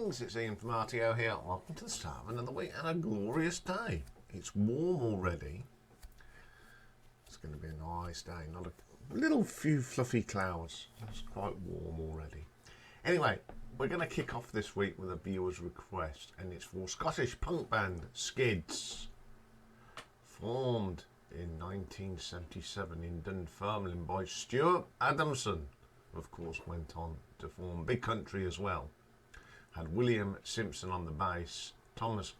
Greetings, it's Iain from RTO here. Welcome to the start of another week and a glorious day. It's warm already. It's going to be a nice day. Not a little few fluffy clouds. It's quite warm already. Anyway, we're going to kick off this week with a viewer's request, and it's for Scottish Punk Band Skids. Formed in 1977 in Dunfermline by Stuart Adamson. Of course, went on to form Big Country as well. Had William Simpson on the bass, Thomas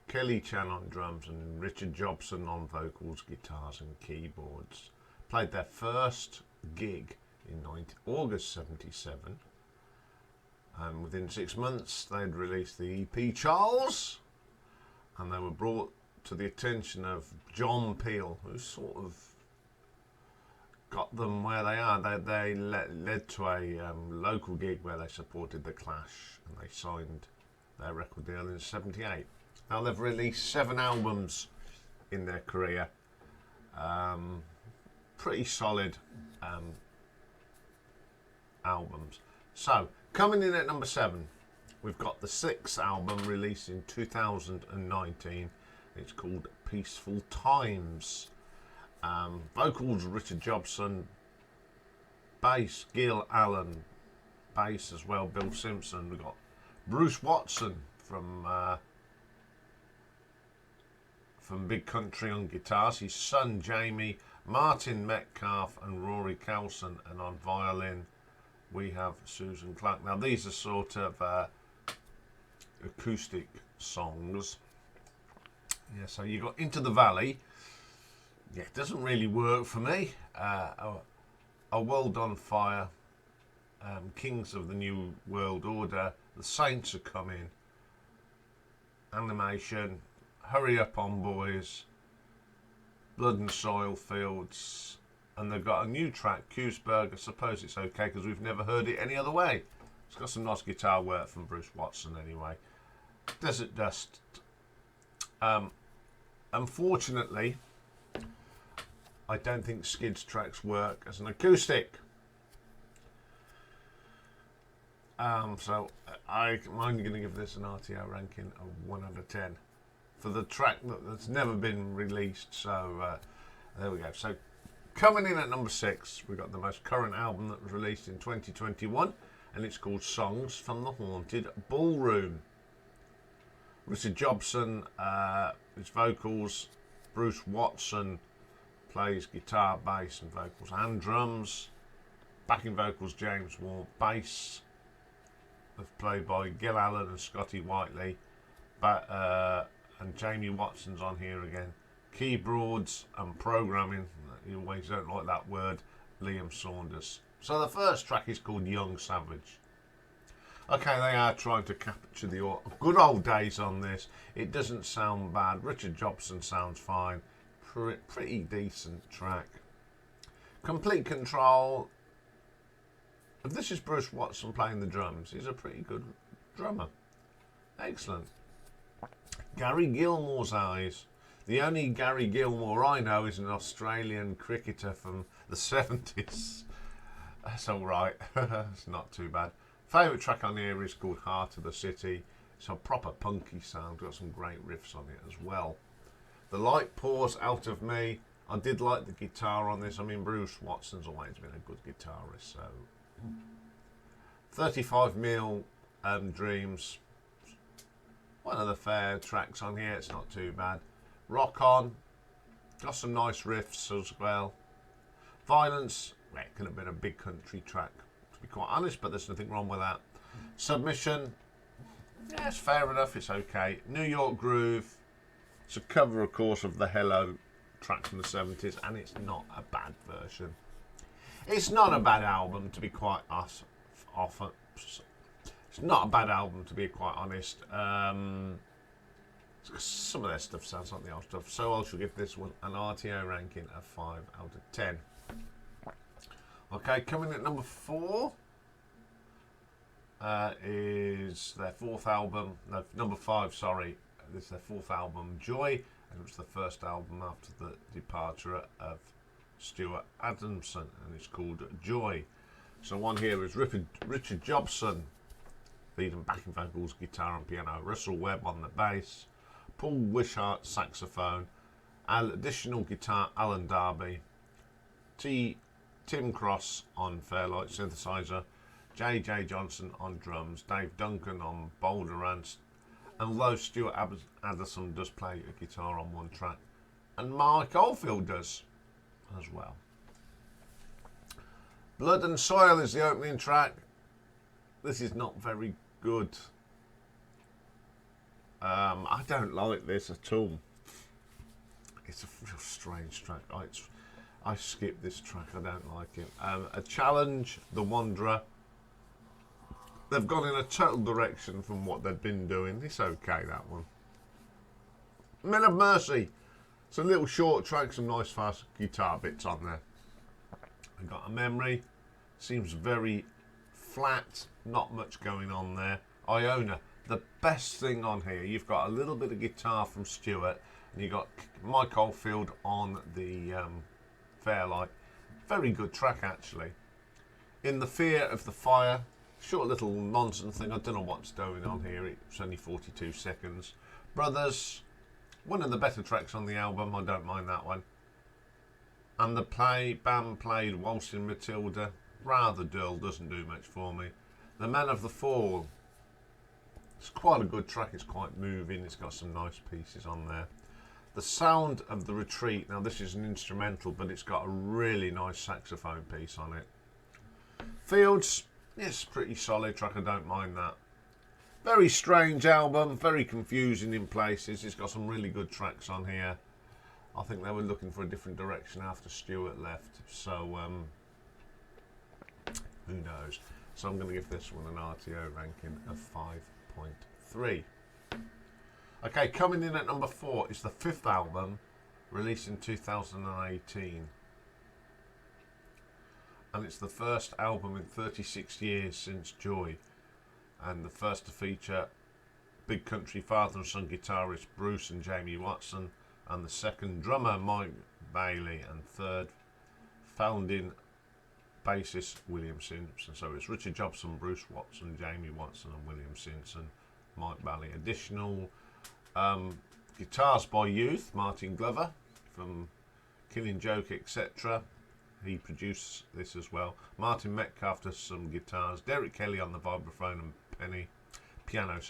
Kelly-Chan on drums, and Richard Jobson on vocals, guitars and keyboards. Played their first gig in August 77, and within 6 months they'd released the EP Charles, and they were brought to the attention of John Peel, who sort of got them where they are. They led to a local gig where they supported The Clash, and they signed their record deal in 78. Now they've released 7 albums in their career. Pretty solid albums. So, coming in at number 7, we've got the 6th album released in 2019. It's called Peaceful Times. Vocals Richard Jobson, bass Gil Allen, bass as well Bill Simpson. We've got Bruce Watson from Big Country on guitars, his son Jamie, Martin Metcalf and Rory Kelson, and on violin we have Susan Clark. Now these are sort of acoustic songs. Yeah, so you got Into the Valley. Yeah, it doesn't really work for me. A World on Fire, Kings of the New World Order, The Saints Are Coming, Animation, Hurry Up on Boys, Blood and Soil Fields, and they've got a new track, Cuesburg. I suppose it's okay because we've never heard it any other way. It's got some nice guitar work from Bruce Watson anyway. Desert Dust. Unfortunately, I don't think Skids tracks work as an acoustic. So I'm only going to give this an RTO ranking of 1 out of 10 for the track that's never been released. So there we go. So coming in at number 6, we've got the most current album that was released in 2021, and it's called Songs from the Haunted Ballroom. Richard Jobson, his vocals, Bruce Watson plays guitar, bass and vocals and drums. Backing vocals James Ward, bass played by Gil Allen and Scotty Whiteley, and Jamie Watson's on here again. Keyboards and programming, you always don't like that word, Liam Saunders. So the first track is called Young Savage. Okay, they are trying to capture the good old days on this. It doesn't sound bad. Richard Jobson sounds fine. Pretty decent track. Complete Control. If this is Bruce Watson playing the drums, he's a pretty good drummer. Excellent. Gary Gilmore's Eyes. The only Gary Gilmore I know is an Australian cricketer from the 70s. That's alright. It's not too bad. Favourite track on here is called Heart of the City. It's a proper punky sound. Got some great riffs on it as well. The Light Pours Out of Me. I did like the guitar on this. I mean, Bruce Watson's always been a good guitarist. So, 35mm Dreams. One of the fair tracks on here. It's not too bad. Rock On. Got some nice riffs as well. Violence. Well, it could have been a Big Country track, to be quite honest, but there's nothing wrong with that. Submission. Yeah, it's fair enough. It's okay. New York Groove. It's a cover, of course, of the Hello track from the 70s, and it's not a bad version. It's not a bad album, to be quite honest. It's not a bad album, to be quite honest. Some of their stuff sounds like the old stuff, so I shall give this one an RTO ranking of 5 out of 10. Okay, coming at number 4 is their 4th album. No, number 5, sorry. This is their 4th album, Joy, and it was the first album after the departure of Stuart Adamson, and it's called Joy. So one here is Richard Jobson lead and backing vocals, guitar and piano. Russell Webb on the bass. Paul Wishart saxophone. Additional guitar, Alan Darby. Tim Cross on Fairlight synthesizer. J.J. Johnson on drums. Dave Duncan on boulder and although Stuart Addison does play a guitar on one track, and Mike Oldfield does as well. Blood and Soil is the opening track. This is not very good. I don't like this at all. It's a real strange track. I skip this track, I don't like it. A Challenge, The Wanderer. They've gone in a total direction from what they've been doing. It's okay, that one. Men of Mercy. It's a little short track, some nice fast guitar bits on there. I got a Memory. Seems very flat, not much going on there. Iona. The best thing on here, you've got a little bit of guitar from Stuart, and you've got Mike Oldfield on the Fairlight. Very good track, actually. In the Fear of the Fire. Short little nonsense thing. I don't know what's going on here. It's only 42 seconds. Brothers, one of the better tracks on the album. I don't mind that one. And the band played Waltzing Matilda. Rather dull, doesn't do much for me. The Man of the Fall. It's quite a good track. It's quite moving. It's got some nice pieces on there. The Sound of the Retreat. Now this is an instrumental, but it's got a really nice saxophone piece on it. Fields. Yes, pretty solid track, I don't mind that. Very strange album, very confusing in places. It's got some really good tracks on here. I think they were looking for a different direction after Stuart left, so who knows. So I'm going to give this one an RTO ranking of 5.3. Okay, coming in at number 4 is the 5th album, released in 2018. And it's the first album in 36 years since Joy, and the first to feature Big Country father and son guitarist Bruce and Jamie Watson, and the second drummer Mike Bailey, and third founding bassist William Simpson. So it's Richard Jobson, Bruce Watson, Jamie Watson and William Simpson, Mike Bailey. Additional guitars by Youth, Martin Glover from Killing Joke, etc. He produced this as well. Martin Metcalf does some guitars. Derek Kelly on the vibraphone and piano.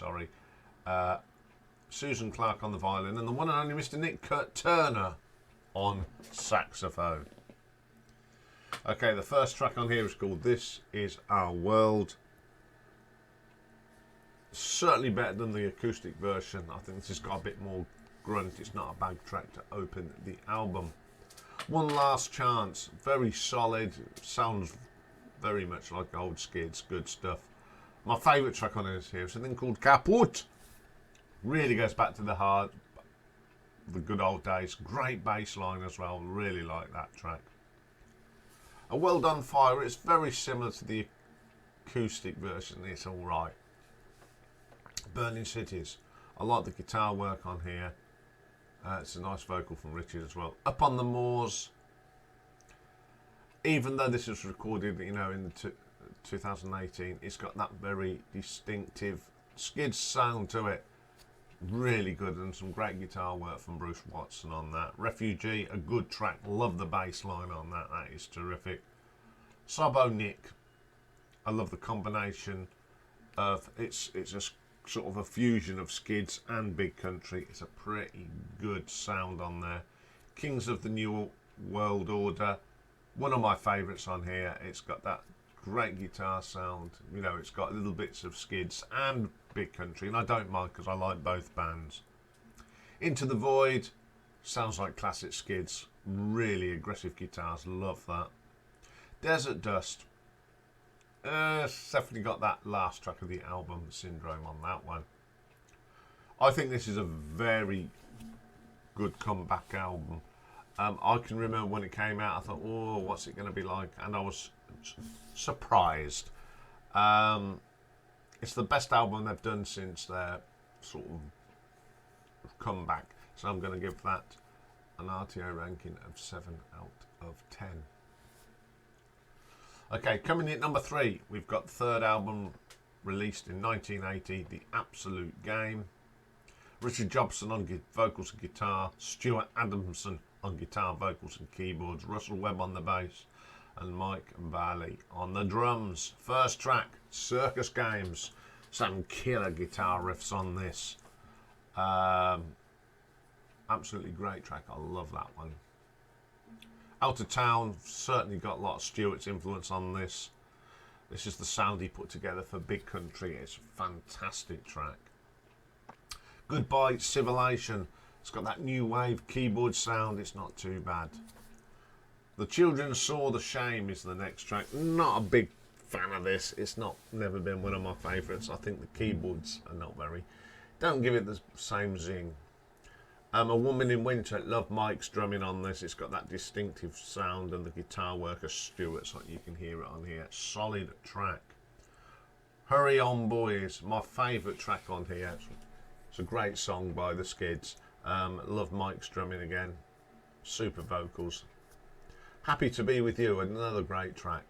Susan Clark on the violin, and the one and only Mr. Nick Turner on saxophone. Okay, the first track on here is called This Is Our World. Certainly better than the acoustic version. I think this has got a bit more grunt. It's not a bad track to open the album. One Last Chance, very solid, sounds very much like old Skids, good stuff. My favourite track on this here is something called Kaput. Really goes back to the heart, the good old days. Great bass line as well, really like that track. A Well Done Fire, it's very similar to the acoustic version, it's alright. Burning Cities, I like the guitar work on here. It's a nice vocal from Richard as well. Up on the Moors, even though this was recorded, in the 2018, it's got that very distinctive Skids sound to it. Really good, and some great guitar work from Bruce Watson on that. Refugee, a good track. Love the bass line on that. That is terrific. Sobo Nick, I love the combination of it's a sort of a fusion of Skids and Big Country. It's a pretty good sound on there. Kings of the New World Order, one of my favourites on here. It's got that great guitar sound. It's got little bits of Skids and Big Country, and I don't mind because I like both bands. Into the Void, sounds like classic Skids. Really aggressive guitars, love that. Desert Dust, definitely got that last track of the album syndrome on that one. I think this is a very good comeback album. I can remember when it came out, I thought, oh, what's it going to be like? And I was surprised. It's the best album they've done since their sort of comeback. So I'm going to give that an RTO ranking of 7 out of 10. Okay, coming in at number 3, we've got the third album released in 1980, The Absolute Game. Richard Jobson on vocals and guitar, Stuart Adamson on guitar, vocals and keyboards, Russell Webb on the bass, and Mike Bailey on the drums. First track, Circus Games. Some killer guitar riffs on this. Absolutely great track. I love that one. Out of Town, certainly got a lot of Stuart's influence on this. This is the sound he put together for Big Country. It's a fantastic track. Goodbye Civilization. It's got that new wave keyboard sound. It's not too bad. The Children Saw the Shame is the next track. Not a big fan of this. It's never been one of my favourites. I think the keyboards are not very. Don't give it the same zing. A Woman in Winter. Love Mike's drumming on this. It's got that distinctive sound and the guitar work of Stuart, so you can hear it on here. Solid track. Hurry On Boys. My favourite track on here. It's a great song by the Skids. Love Mike's drumming again. Super vocals. Happy to Be With You. Another great track.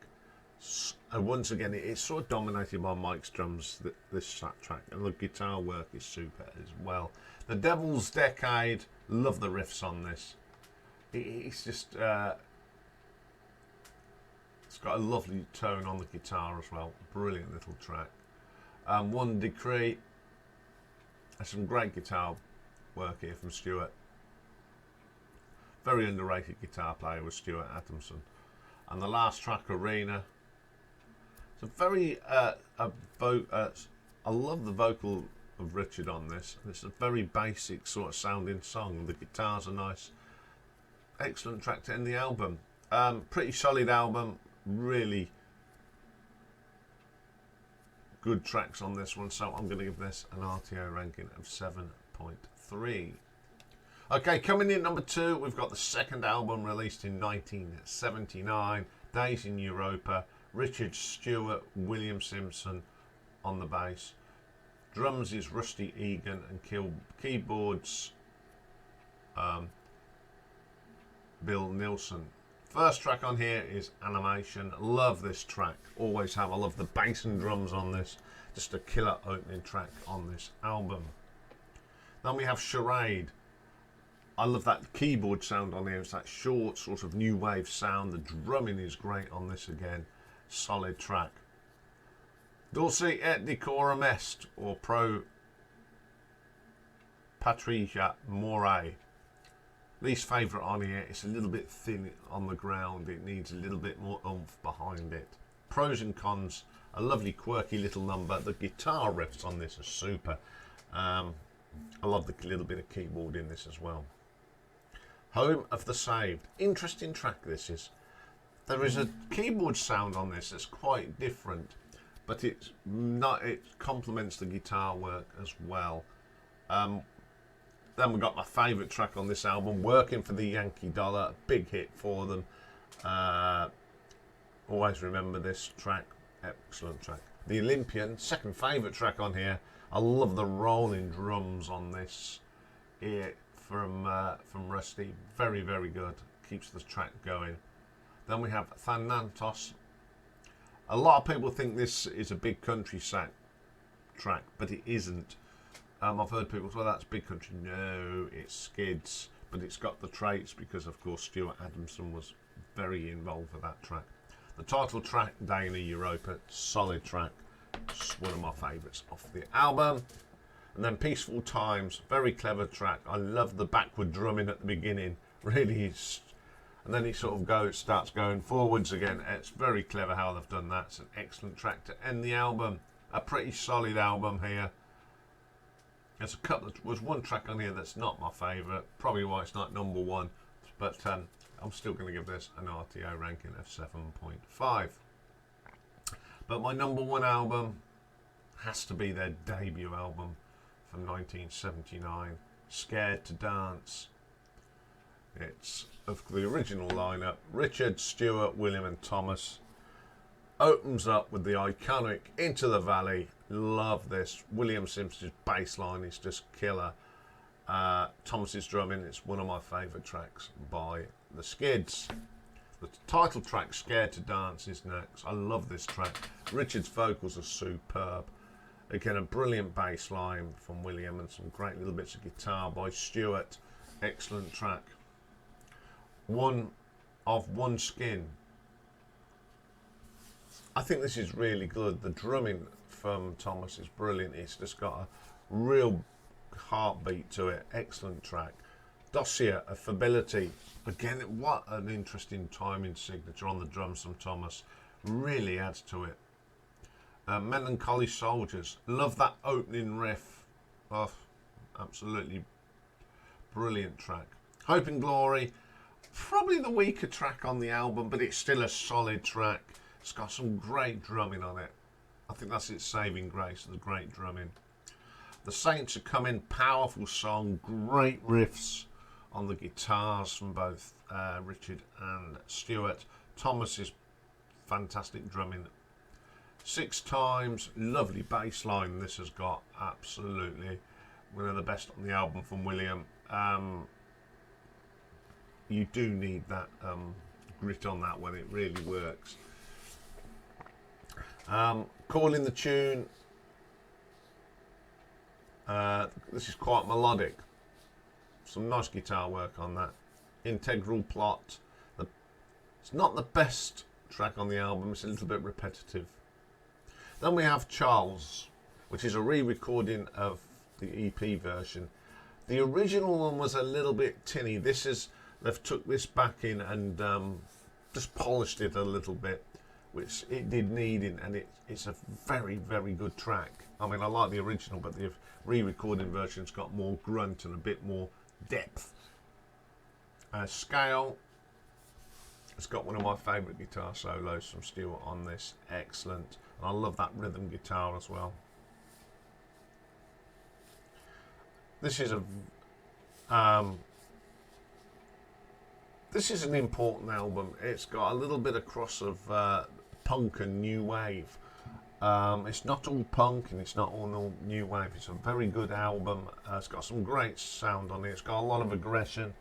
And once again, it's sort of dominated by Mike's drums, this track, and the guitar work is super as well. The Devil's Decade, love the riffs on this. It's just, it's got a lovely tone on the guitar as well. Brilliant little track. One Decree, there's some great guitar work here from Stuart. Very underrated guitar player was Stuart Adamson. And the last track, Arena. It's a very, I love the vocal of Richard on this. It's a very basic sort of sounding song. The guitars are nice. Excellent track to end the album. Pretty solid album. Really good tracks on this one. So I'm going to give this an RTO ranking of 7.3. Okay, coming in number 2, we've got the second album released in 1979, Days in Europa. Richard Stewart, William Simpson on the bass. Drums is Rusty Egan, and keyboards Bill Nilsson. First track on here is Animation. Love this track. Always have. I love the bass and drums on this. Just a killer opening track on this album. Then we have Charade. I love that keyboard sound on here. It's that short sort of new wave sound. The drumming is great on this again. Solid track. Dulce et Decorum Est, or Pro Patria More. Least favourite on here. It's a little bit thin on the ground. It needs a little bit more oomph behind it. Pros and cons. A lovely quirky little number. The guitar riffs on this are super. I love the little bit of keyboard in this as well. Home of the Saved. Interesting track this is. There is a keyboard sound on this that's quite different, but it's not. It complements the guitar work as well. Then we got my favourite track on this album, Working for the Yankee Dollar. Big hit for them. Always remember this track. Excellent track. The Olympian, second favourite track on here. I love the rolling drums on this here from Rusty. Very, very good. Keeps the track going. Then we have Thanatos. A lot of people think this is a Big Country track, but it isn't. I've heard people say, well, that's Big Country. No, it's Skids, but it's got the traits because, of course, Stuart Adamson was very involved with that track. The title track, Day in Europa, solid track. It's one of my favourites off the album. And then Peaceful Times, very clever track. I love the backward drumming at the beginning. Really, and then it sort of starts going forwards again. It's very clever how they've done that. It's an excellent track to end the album. A pretty solid album here. There's one track on here that's not my favourite. Probably why it's not number 1. But I'm still going to give this an RTO ranking of 7.5. But my number 1 album has to be their debut album from 1979, Scared to Dance. It's of the original lineup, Richard, Stewart, William and Thomas. Opens up with the iconic Into the Valley. Love this. William Simpson's bass line is just killer. Thomas's drumming, it's one of my favourite tracks by the Skids. The title track, Scared to Dance, is next. I love this track. Richard's vocals are superb. Again, a brilliant bass line from William and some great little bits of guitar by Stuart. Excellent track. One of One Skin. I think this is really good. The drumming from Thomas is brilliant. It's just got a real heartbeat to it. Excellent track. Dossier of Fidelity. Again, what an interesting timing signature on the drums from Thomas. Really adds to it. Melancholy Soldiers. Love that opening riff. Oh, absolutely brilliant track. Hope and Glory. Probably the weaker track on the album, but it's still a solid track. It's got some great drumming on it. I think that's its saving grace, the great drumming. The Saints Are Coming. Powerful song. Great riffs on the guitars from both Richard and Stuart. Thomas's fantastic drumming. Six Times, lovely bass line this has got, absolutely one of the best on the album from William. You do need that grit on that one, it really works. Calling the Tune, this is quite melodic, some nice guitar work on that. Integral Plot, it's not the best track on the album, it's a little bit repetitive. Then we have Charles, which is a re-recording of the EP version. The original one was a little bit tinny. They've took this back in and just polished it a little bit, which it did needing, and it's a very, very good track. I mean, I like the original, but the re-recording version's got more grunt and a bit more depth. Scale. It's got one of my favourite guitar solos from Stuart on this. Excellent. And I love that rhythm guitar as well. This is an important album. It's got a little bit of cross of punk and new wave. It's not all punk and it's not all new wave. It's a very good album. It's got some great sound on it. It's got a lot of aggression.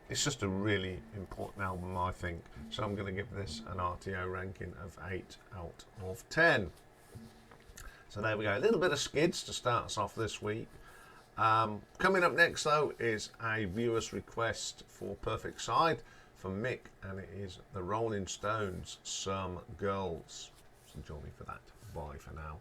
It's just a really important album, I think. So I'm going to give this an RTO ranking of 8 out of 10. So there we go. A little bit of Skids to start us off this week. Coming up next, though, is a viewer's request for Perfect Side from Mick, and it is the Rolling Stones, Some Girls. So join me for that. Bye for now.